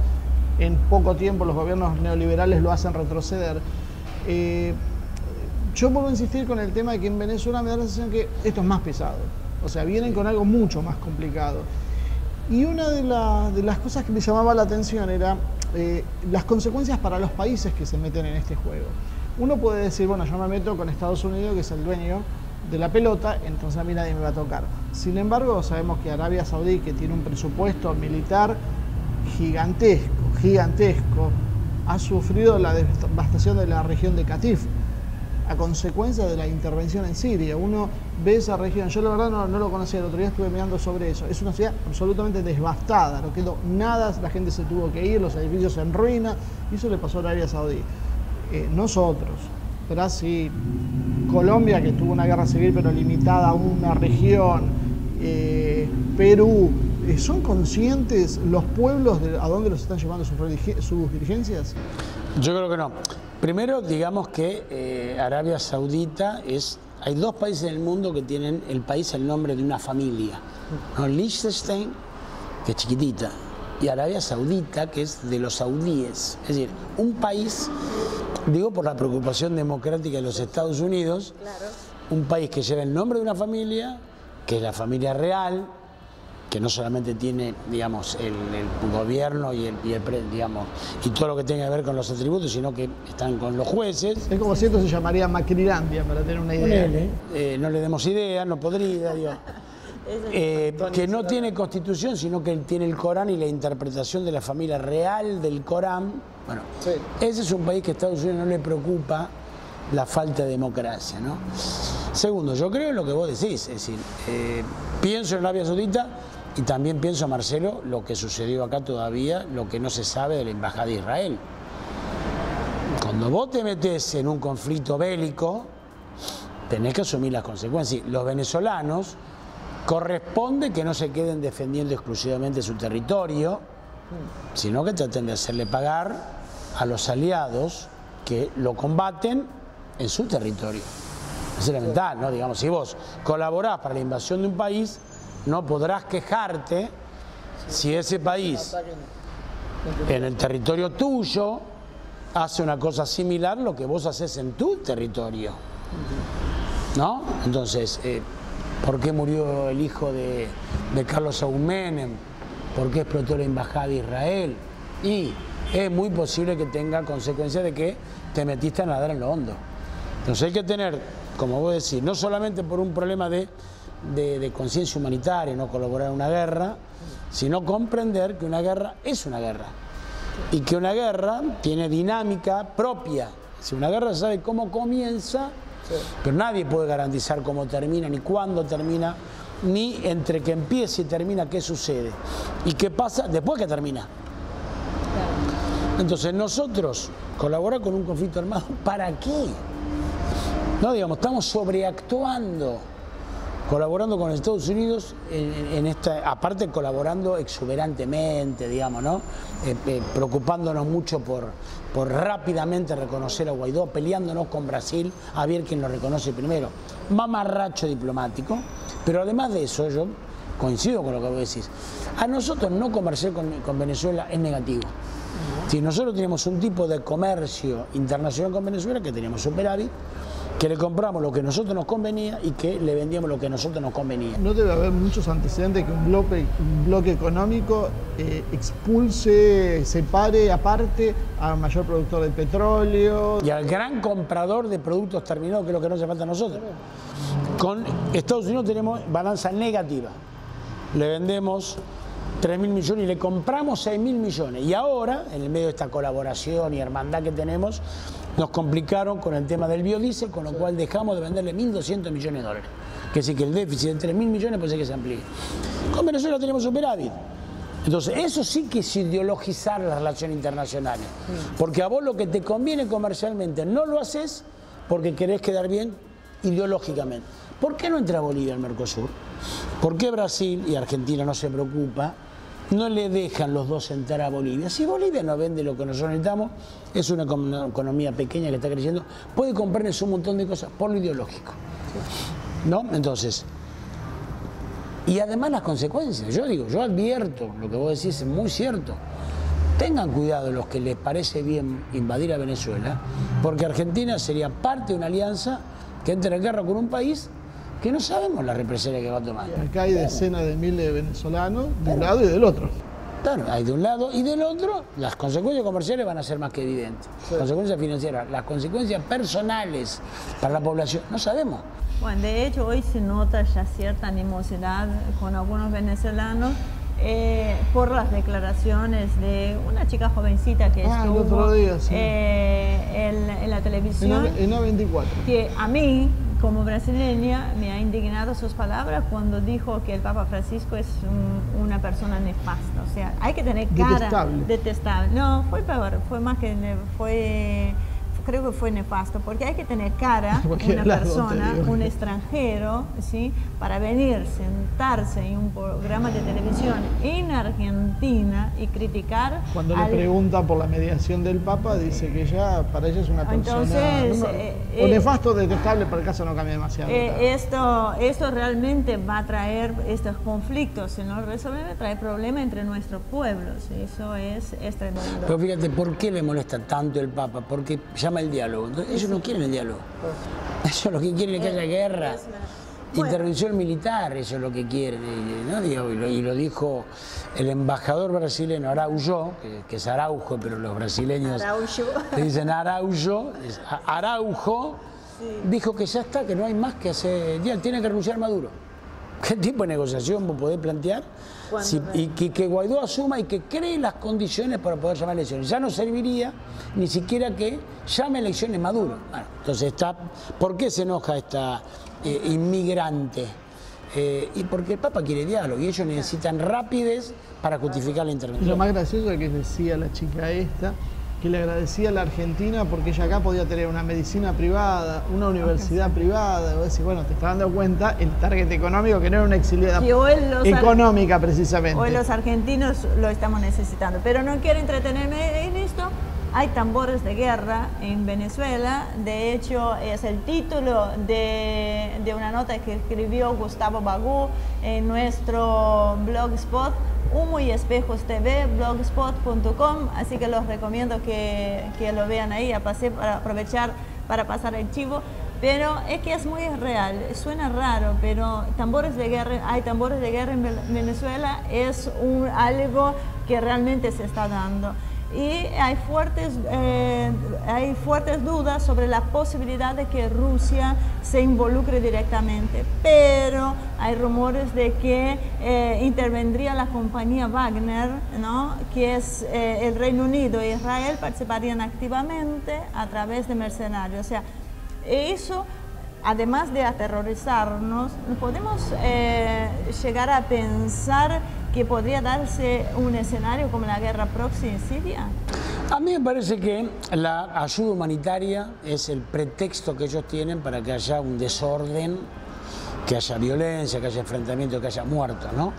en poco tiempo los gobiernos neoliberales lo hacen retroceder. Yo vuelvo a insistir con el tema de que en Venezuela me da la sensación que esto es más pesado. O sea, vienen con algo mucho más complicado. Y una de las cosas que me llamaba la atención era las consecuencias para los países que se meten en este juego. Uno puede decir, bueno, yo me meto con Estados Unidos, que es el dueño de la pelota, entonces a mí nadie me va a tocar. Sin embargo, sabemos que Arabia Saudí, que tiene un presupuesto militar gigantesco, ha sufrido la devastación de la región de Qatif a consecuencia de la intervención en Siria. Uno ve esa región, yo la verdad no lo conocía, el otro día estuve mirando sobre eso, es una ciudad absolutamente devastada, no quedó nada, la gente se tuvo que ir, los edificios en ruina, y eso le pasó a Arabia Saudí. Nosotros, Brasil, Colombia, que tuvo una guerra civil pero limitada a una región, Perú, ¿son conscientes los pueblos a dónde los están llevando sus dirigencias? Yo creo que no. Primero, digamos que Arabia Saudita hay 2 países en el mundo que tienen el nombre de una familia, ¿no? Liechtenstein, que es chiquitita, y Arabia Saudita, que es de los saudíes. Es decir, un país, digo por la preocupación democrática de los Estados Unidos, un país que lleva el nombre de una familia, que es la familia real, que no solamente tiene, digamos, el gobierno y todo lo que tenga que ver con los atributos, sino que están con los jueces. Es como si esto se llamaría Macrilandia, para tener una idea. No le demos idea, no podría, digo. Que no tiene constitución, sino que tiene el Corán y la interpretación de la familia real del Corán. Bueno, ese es un país que a Estados Unidos no le preocupa la falta de democracia, ¿no? Segundo, yo creo en lo que vos decís, es decir, pienso en Arabia Saudita y también pienso, Marcelo, lo que sucedió acá todavía, lo que no se sabe de la Embajada de Israel. Cuando vos te metés en un conflicto bélico, tenés que asumir las consecuencias. Los venezolanos corresponde que no se queden defendiendo exclusivamente su territorio, sino que traten de hacerle pagar a los aliados que lo combaten en su territorio. Es elemental, ¿no? Digamos, si vos colaborás para la invasión de un país, no podrás quejarte si ese país en el territorio tuyo hace una cosa similar a lo que vos haces en tu territorio, ¿no? Entonces, ¿por qué murió el hijo de Carlos Saúl Menem? ¿Por qué explotó la Embajada de Israel? Y es muy posible que tenga consecuencias de que te metiste a nadar en lo hondo. Entonces hay que tener, como vos decís, no solamente por un problema de conciencia humanitaria, no colaborar en una guerra, sino comprender que una guerra es una guerra. Y que una guerra tiene dinámica propia. Si una guerra sabe cómo comienza, pero nadie puede garantizar cómo termina, ni cuándo termina, ni entre que empieza y termina qué sucede. Y qué pasa después que termina. Entonces nosotros, colaborar con un conflicto armado, ¿para qué? No, digamos, estamos sobreactuando, colaborando con Estados Unidos, en esta, aparte colaborando exuberantemente, digamos, ¿no? Preocupándonos mucho por rápidamente reconocer a Guaidó, peleándonos con Brasil a ver quién lo reconoce primero. Mamarracho diplomático, pero además de eso, yo coincido con lo que vos decís, a nosotros no comerciar con Venezuela es negativo. Si nosotros tenemos un tipo de comercio internacional con Venezuela, que teníamos superávit, que le compramos lo que a nosotros nos convenía y que le vendíamos lo que a nosotros nos convenía. No debe haber muchos antecedentes que un bloque económico expulse, separe aparte al mayor productor de petróleo. Y al gran comprador de productos terminados, que es lo que nos hace falta a nosotros. Con Estados Unidos tenemos balanza negativa. Le vendemos 3.000 millones y le compramos 6.000 millones. Y ahora, en el medio de esta colaboración y hermandad que tenemos, nos complicaron con el tema del biodiesel, con lo cual dejamos de venderle 1.200 millones de dólares. Que es decir, que el déficit de 3.000 millones puede ser que se amplíe. Con Venezuela tenemos superávit. Entonces, eso sí que es ideologizar las relaciones internacionales. Porque a vos lo que te conviene comercialmente no lo haces porque querés quedar bien ideológicamente. ¿Por qué no entra Bolivia al Mercosur? ¿Por qué Brasil y Argentina no se preocupa? No le dejan los dos entrar a Bolivia. Si Bolivia no vende lo que nosotros necesitamos, es una economía pequeña que está creciendo, puede comprarles un montón de cosas por lo ideológico. ¿No? Entonces, y además las consecuencias. Yo digo, yo advierto, lo que vos decís es muy cierto. Tengan cuidado los que les parece bien invadir a Venezuela, porque Argentina sería parte de una alianza que entre en guerra con un país que no sabemos la represalia que va a tomar. Acá hay decenas de miles de venezolanos de un lado y del otro. Claro, hay de un lado y del otro, las consecuencias comerciales van a ser más que evidentes. Sí. Consecuencias financieras, las consecuencias personales para la población, no sabemos. Bueno, de hecho hoy se nota ya cierta animosidad con algunos venezolanos por las declaraciones de una chica jovencita que estuvo el otro día, sí. en la televisión. En A24. Que a mí, como brasileña, me ha indignado sus palabras cuando dijo que el Papa Francisco es una persona nefasta. O sea, hay que tener cara detestable. No, fue peor, fue más que creo que fue nefasto, porque hay que tener cara, una persona, un extranjero, ¿sí? Para venir, sentarse en un programa de televisión en Argentina y criticar. Cuando le pregunta por la mediación del Papa, dice que para ella es una persona. Entonces, o nefasto o detestable, para el caso no cambia demasiado. Esto realmente va a traer estos conflictos, si no lo resolvemos, trae problemas entre nuestros pueblos. Eso es tremendo. Pero fíjate, ¿por qué le molesta tanto el Papa? Porque llama el diálogo. Entonces, ellos no quieren el diálogo. Ellos lo que quieren es que haya guerra, intervención militar, eso es lo que quieren. ¿No? Y lo dijo el embajador brasileño Araújo, que es Araujo, pero los brasileños le dicen Araujo, Araujo, sí. Dijo que ya está, que no hay más que hacer, ya tiene que renunciar Maduro. ¿Qué tipo de negociación vos podés plantear? Y que Guaidó asuma y que cree las condiciones para poder llamar elecciones. Ya no serviría ni siquiera que llame elecciones Maduro. Bueno, entonces, ¿por qué se enoja esta inmigrante? Y porque el Papa quiere diálogo y ellos necesitan rapidez para justificar la intervención. Lo más gracioso es que decía la chica esta, que le agradecía a la Argentina porque ella acá podía tener una medicina privada, una universidad privada. Y vos decís, bueno, te estás dando cuenta el target económico, que no era una exiliada económica precisamente. Hoy los argentinos lo estamos necesitando. Pero no quiero entretenerme en esto. Hay tambores de guerra en Venezuela. De hecho, es el título de una nota que escribió Gustavo Bagú en nuestro blogspot, Humo y Espejos TV, blogspot.com, así que los recomiendo que lo vean ahí, para aprovechar para pasar el chivo. Pero es que es muy real, suena raro, pero hay tambores de guerra en Venezuela, es algo que realmente se está dando. Y hay fuertes dudas sobre la posibilidad de que Rusia se involucre directamente, pero hay rumores de que intervendría la compañía Wagner, ¿no? Que es el Reino Unido e Israel participarían activamente a través de mercenarios. O sea, eso, además de aterrorizarnos, podemos llegar a pensar que podría darse un escenario como la guerra proxy en Siria. A mí me parece que la ayuda humanitaria es el pretexto que ellos tienen para que haya un desorden, que haya violencia, que haya enfrentamiento, que haya muertos, ¿no?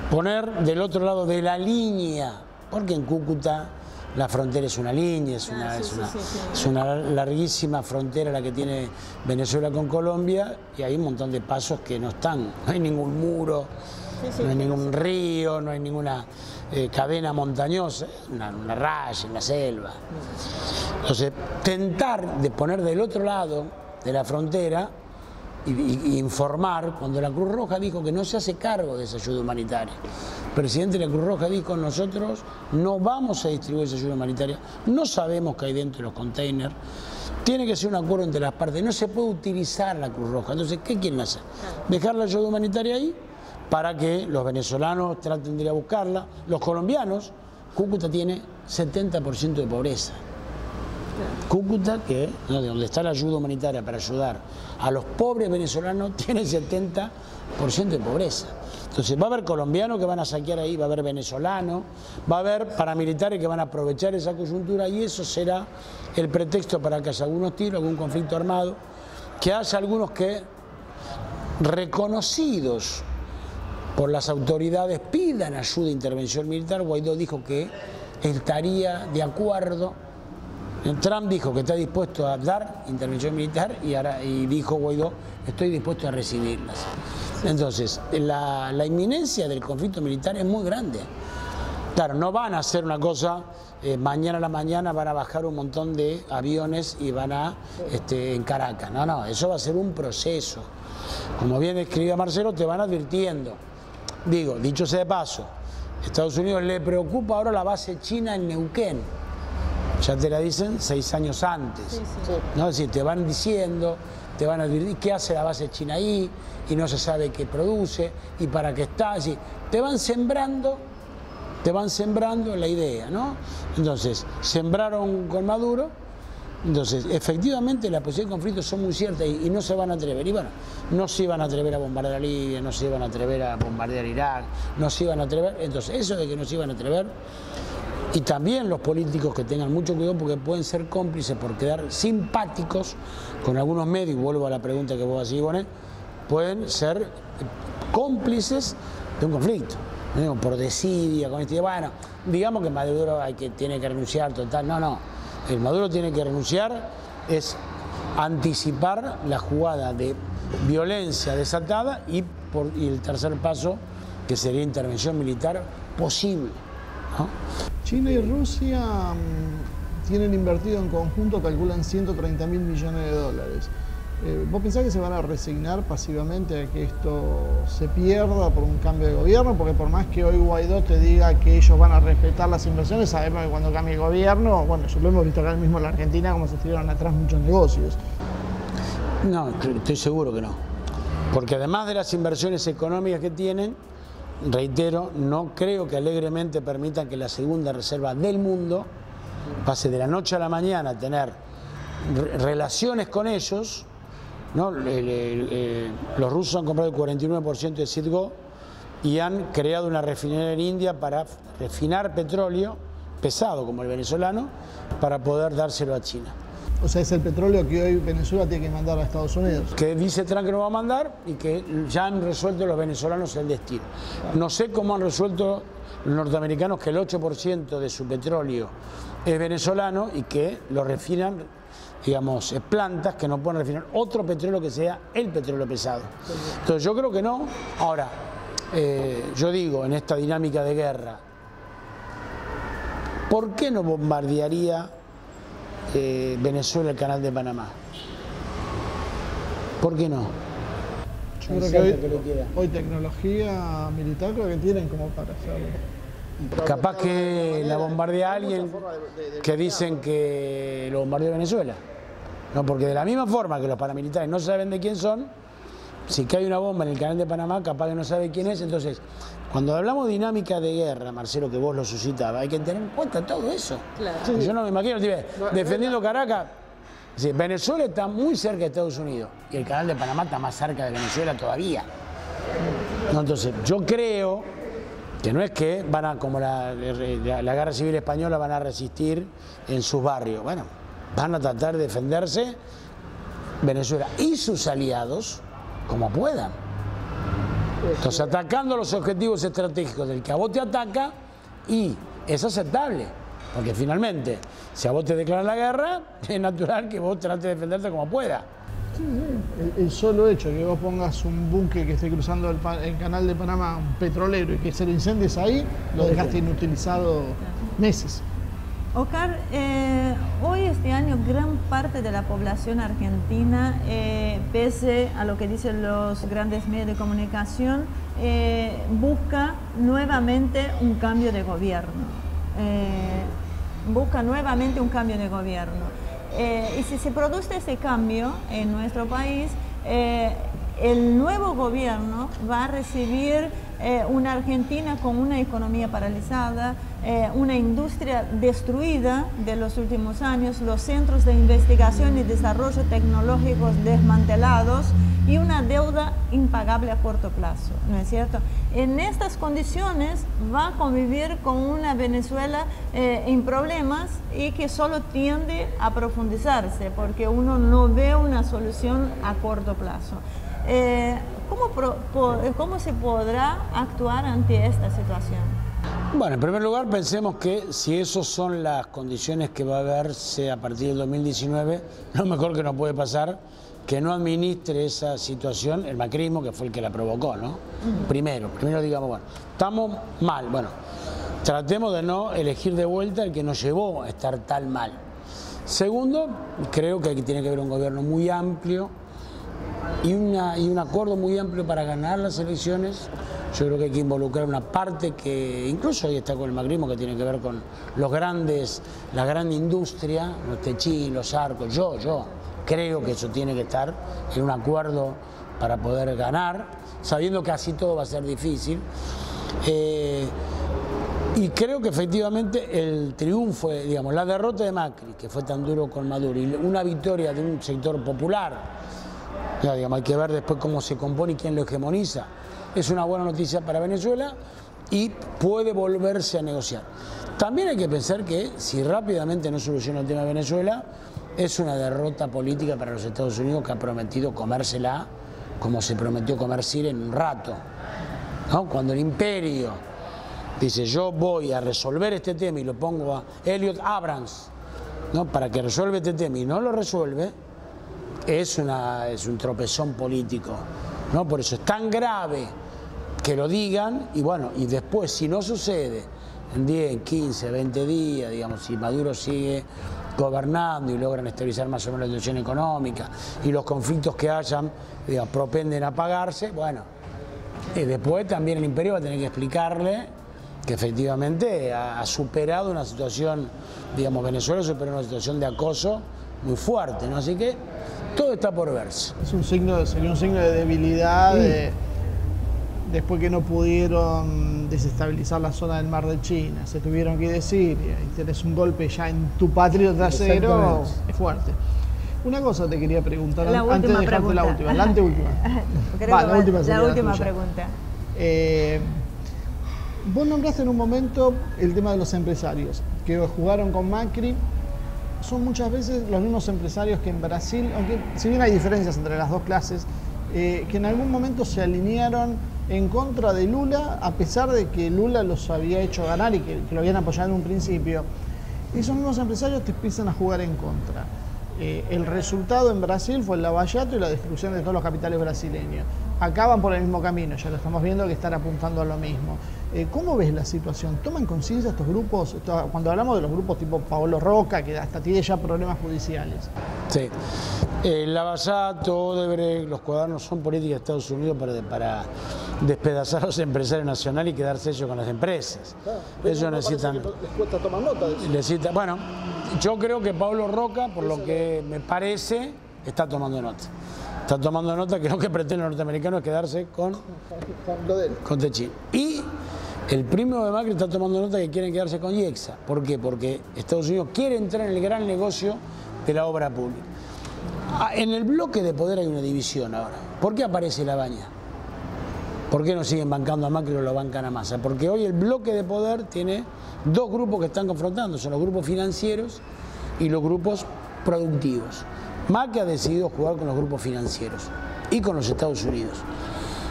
Poner del otro lado de la línea, porque en Cúcuta la frontera es una línea, es una larguísima frontera la que tiene Venezuela con Colombia, y hay un montón de pasos que no están, no hay ningún muro, no hay ningún río, no hay ninguna cadena montañosa, una raya en la selva. Entonces, tentar de poner del otro lado de la frontera y informar, cuando la Cruz Roja dijo que no se hace cargo de esa ayuda humanitaria. El presidente de la Cruz Roja dijo, nosotros no vamos a distribuir esa ayuda humanitaria, no sabemos qué hay dentro de los containers, tiene que ser un acuerdo entre las partes, no se puede utilizar la Cruz Roja. Entonces, ¿qué quieren hacer? Dejar la ayuda humanitaria ahí para que los venezolanos traten de ir a buscarla. Los colombianos, Cúcuta tiene 70% de pobreza. Cúcuta, de donde está la ayuda humanitaria para ayudar a los pobres venezolanos, tiene 70% de pobreza. Entonces va a haber colombianos que van a saquear ahí, va a haber venezolanos, va a haber paramilitares que van a aprovechar esa coyuntura, y eso será el pretexto para que haya algunos tiros, algún conflicto armado, que haya algunos que, reconocidos por las autoridades, pidan ayuda e intervención militar. Guaidó dijo que estaría de acuerdo. Trump dijo que está dispuesto a dar intervención militar y dijo Guaidó, estoy dispuesto a recibirlas. Entonces, la inminencia del conflicto militar es muy grande. Claro, no van a hacer una cosa, mañana a la mañana van a bajar un montón de aviones y van a en Caracas. No, eso va a ser un proceso. Como bien escribía Marcelo, te van advirtiendo. Digo, dicho sea de paso, Estados Unidos le preocupa ahora la base china en Neuquén. Ya te la dicen 6 años antes. ¿No? Es decir, te van diciendo, te van a advertir qué hace la base china ahí, y no se sabe qué produce, y para qué está. Es decir, te van sembrando la idea, ¿no? Entonces, sembraron con Maduro. Entonces, efectivamente, las posibilidades de conflicto son muy ciertas y no se van a atrever. Y bueno, no se iban a atrever a bombardear a Libia, no se iban a atrever a bombardear Irak, no se iban a atrever. Entonces, eso de que no se iban a atrever, y también los políticos que tengan mucho cuidado porque pueden ser cómplices por quedar simpáticos con algunos medios, vuelvo a la pregunta que vos hacías, Bonet, pueden ser cómplices de un conflicto. ¿No? Por desidia, con este, bueno, digamos que Maduro tiene que renunciar, total, no. El Maduro tiene que renunciar, es anticipar la jugada de violencia desatada y el tercer paso, que sería intervención militar posible, ¿no? China y Rusia tienen invertido en conjunto, calculan 130.000 millones de dólares. ¿Vos pensás que se van a resignar pasivamente a que esto se pierda por un cambio de gobierno? Porque por más que hoy Guaidó te diga que ellos van a respetar las inversiones, sabemos que cuando cambie el gobierno, bueno, eso lo hemos visto acá mismo en la Argentina, como se tiraron atrás muchos negocios. No, estoy seguro que no. Porque además de las inversiones económicas que tienen, reitero, no creo que alegremente permitan que la segunda reserva del mundo pase de la noche a la mañana a tener relaciones con ellos, ¿no? Los rusos han comprado el 49% de Citgo y han creado una refinería en India para refinar petróleo pesado como el venezolano para poder dárselo a China. O sea, es el petróleo que hoy Venezuela tiene que mandar a Estados Unidos. Que dice Trump que no va a mandar y que ya han resuelto los venezolanos el destino. No sé cómo han resuelto los norteamericanos que el 8% de su petróleo es venezolano y que lo refinan, digamos, plantas que no pueden refinar otro petróleo que sea el petróleo pesado. Entonces yo creo que no. Ahora, yo digo, en esta dinámica de guerra, ¿por qué no bombardearía Venezuela el canal de Panamá? ¿Por qué no? Yo creo que hoy tecnología militar creo que tienen como para hacerlo. Capaz que la bombardea alguien que dicen que lo bombardeó Venezuela. No, porque de la misma forma que los paramilitares no saben de quién son, si cae una bomba en el canal de Panamá, capaz que no sabe quién es. Entonces, cuando hablamos de dinámica de guerra, Marcelo, que vos lo suscitabas, hay que tener en cuenta todo eso. Claro. Sí. Yo no me imagino, defendiendo Caracas. Sí, Venezuela está muy cerca de Estados Unidos y el canal de Panamá está más cerca de Venezuela todavía. No, entonces, yo creo que no es que van a, como la guerra civil española, van a resistir en sus barrios. Bueno, van a tratar de defenderse Venezuela y sus aliados como puedan. Entonces, atacando los objetivos estratégicos del que a vos te ataca, y es aceptable, porque finalmente, si a vos te declaran la guerra, es natural que vos trates de defenderte como pueda. Sí, el solo hecho de que vos pongas un buque que esté cruzando el canal de Panamá, un petrolero, y que se lo incendies ahí, lo dejaste inutilizado meses. Oscar, hoy este año gran parte de la población argentina, pese a lo que dicen los grandes medios de comunicación, busca nuevamente un cambio de gobierno. Y si se produce ese cambio en nuestro país, el nuevo gobierno va a recibir una Argentina con una economía paralizada, una industria destruida de los últimos años, los centros de investigación y desarrollo tecnológicos desmantelados y una deuda impagable a corto plazo, ¿no es cierto? En estas condiciones va a convivir con una Venezuela en problemas y que solo tiende a profundizarse porque uno no ve una solución a corto plazo. ¿Cómo se podrá actuar ante esta situación? Bueno, en primer lugar, pensemos que si esas son las condiciones que va a verse a partir del 2019, lo mejor que nos puede pasar que no administre esa situación el macrismo, que fue el que la provocó, ¿no? Primero digamos, bueno, estamos mal, bueno, tratemos de no elegir de vuelta el que nos llevó a estar tan mal. Segundo, creo que tiene que haber un gobierno muy amplio y un acuerdo muy amplio para ganar las elecciones. Yo creo que hay que involucrar una parte que incluso ahí está con el macrismo, que tiene que ver con la gran industria, los techí, los arcos. Yo creo que eso tiene que estar en un acuerdo para poder ganar, sabiendo que así todo va a ser difícil. Y creo que efectivamente el triunfo, digamos, la derrota de Macri, que fue tan duro con Maduro, y una victoria de un sector popular, digamos, hay que ver después cómo se compone y quién lo hegemoniza, es una buena noticia para Venezuela y puede volverse a negociar. También hay que pensar que si rápidamente no soluciona el tema de Venezuela, es una derrota política para los Estados Unidos, que ha prometido comérsela como se prometió comer Siria en un rato, ¿no? Cuando el imperio dice yo voy a resolver este tema y lo pongo a Elliot Abrams, ¿no?, para que resuelva este tema y no lo resuelve, es un tropezón político, ¿no? Por eso es tan grave que lo digan y bueno, y después si no sucede en 10, 15, 20 días, digamos, si Maduro sigue gobernando y logran estabilizar más o menos la situación económica y los conflictos que hayan, digamos, propenden a apagarse, bueno, después también el imperio va a tener que explicarle que efectivamente ha superado una situación, digamos, Venezuela superó una situación de acoso muy fuerte, ¿no? Así que todo está por verse. Sería un signo de debilidad después que no pudieron desestabilizar la zona del Mar de China, se tuvieron que ir de Siria y tenés un golpe ya en tu patrio trasero, es fuerte. Una cosa te quería preguntar antes de dejarte la última. La anteúltima. La última pregunta. Vos nombraste en un momento el tema de los empresarios, que jugaron con Macri. Son muchas veces los mismos empresarios que en Brasil, aunque si bien hay diferencias entre las dos clases, que en algún momento se alinearon en contra de Lula, a pesar de que Lula los había hecho ganar y que lo habían apoyado en un principio. Y esos mismos empresarios te empiezan a jugar en contra. El resultado en Brasil fue el lavallato y la destrucción de todos los capitales brasileños. Acá van por el mismo camino, ya lo estamos viendo que están apuntando a lo mismo. ¿Cómo ves la situación? ¿Toman conciencia estos grupos? Cuando hablamos de los grupos tipo Paolo Roca, que hasta tiene ya problemas judiciales. Sí. El lavallato, Odebrecht, los cuadernos son políticas de Estados Unidos para despedazar a los empresarios nacionales y quedarse ellos con las empresas. Claro, ellos necesitan... Les cuesta tomar nota de eso. Bueno, yo creo que Paolo Roca, por lo que me parece, está tomando nota. Está tomando nota que lo que pretende el norteamericano es quedarse con Techín. Y el primo de Macri está tomando nota que quieren quedarse con IEXA. ¿Por qué? Porque Estados Unidos quiere entrar en el gran negocio de la obra pública. En el bloque de poder hay una división ahora. ¿Por qué aparece la baña? ¿Por qué no siguen bancando a Macri o lo bancan a Massa? Porque hoy el bloque de poder tiene dos grupos que están confrontando. Son los grupos financieros y los grupos productivos. Macri ha decidido jugar con los grupos financieros y con los Estados Unidos.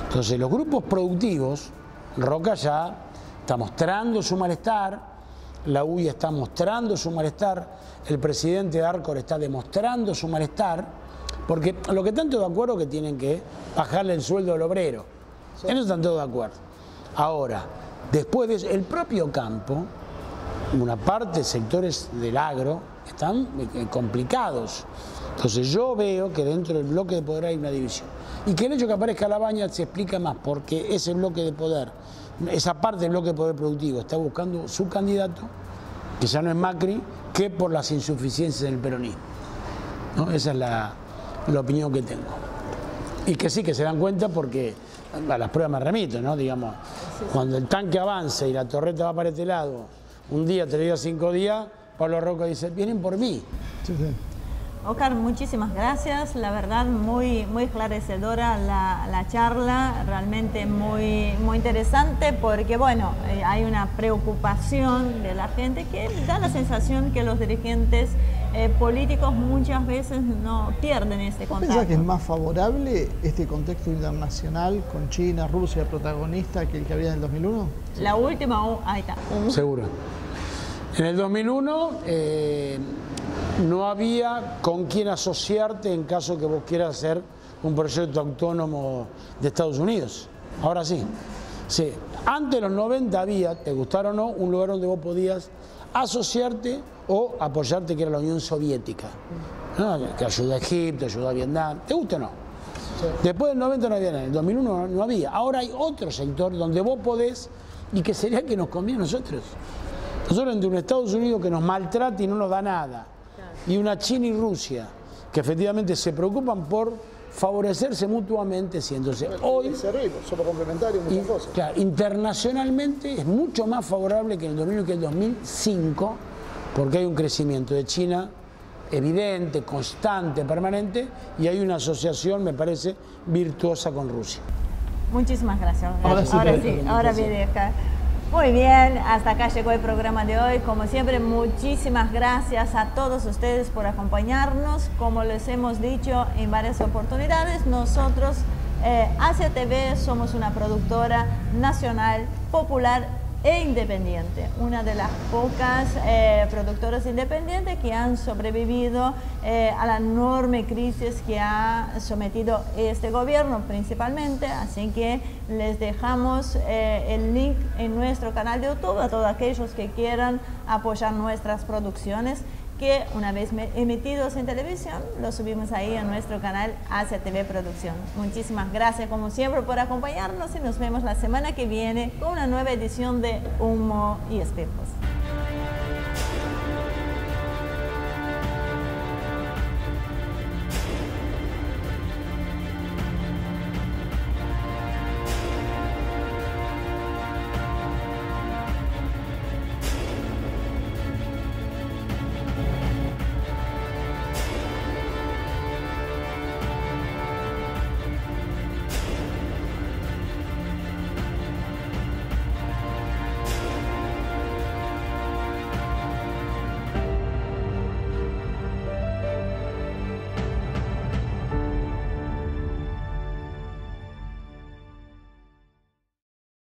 Entonces los grupos productivos, Roca ya está mostrando su malestar, la UIA está mostrando su malestar, el presidente Arcor está demostrando su malestar, porque lo que están todos de acuerdo es que tienen que bajarle el sueldo al obrero. En eso están todos de acuerdo. Ahora, después de eso, el propio campo, una parte, sectores del agro, están complicados. Entonces yo veo que dentro del bloque de poder hay una división. Y que el hecho que aparezca la baña se explica más porque ese bloque de poder, esa parte del bloque de poder productivo está buscando su candidato, que ya no es Macri, que por las insuficiencias del peronismo. ¿No? Esa es la opinión que tengo. Y que sí, que se dan cuenta porque a las pruebas me remito, ¿no? Digamos, cuando el tanque avanza y la torreta va para este lado, un día, 3 días, 5 días, Pablo Roca dice, vienen por mí. Sí, sí. Oscar, muchísimas gracias, la verdad muy esclarecedora la charla, realmente muy interesante porque bueno, hay una preocupación de la gente que da la sensación que los dirigentes políticos muchas veces no pierden este contacto. ¿Pensás que es más favorable este contexto internacional con China, Rusia protagonista que el que había en el 2001? La última, ahí está. Seguro. En el 2001 no había con quién asociarte en caso que vos quieras hacer un proyecto autónomo de Estados Unidos. Ahora sí. Sí. Antes de los 90 había, te gustara o no, un lugar donde vos podías asociarte o apoyarte, que era la Unión Soviética. ¿No? Que ayuda a Egipto, ayuda a Vietnam. ¿Te gusta o no? Sí. Después del 90 no había nada, en el 2001 no había. Ahora hay otro sector donde vos podés y que sería que nos conviene a nosotros. Nosotros entre un Estados Unidos que nos maltrata y no nos da nada, y una China y Rusia que efectivamente se preocupan por favorecerse mutuamente, sí. Entonces hoy somos complementarios en muchas cosas. Claro, internacionalmente es mucho más favorable que en el 2001 y que en el 2005, porque hay un crecimiento de China evidente, constante, permanente, y hay una asociación, me parece, virtuosa con Rusia. Muchísimas gracias. Ahora viene acá. Muy bien, hasta acá llegó el programa de hoy. Como siempre, muchísimas gracias a todos ustedes por acompañarnos. Como les hemos dicho en varias oportunidades, nosotros, ACTV, somos una productora nacional, popular e independiente. Una de las pocas productoras independientes que han sobrevivido a la enorme crisis que ha sometido este gobierno principalmente. Así que les dejamos el link en nuestro canal de YouTube a todos aquellos que quieran apoyar nuestras producciones, que una vez emitidos en televisión, los subimos ahí a nuestro canal ACTV Producción. Muchísimas gracias como siempre por acompañarnos y nos vemos la semana que viene con una nueva edición de Humo y Espejos.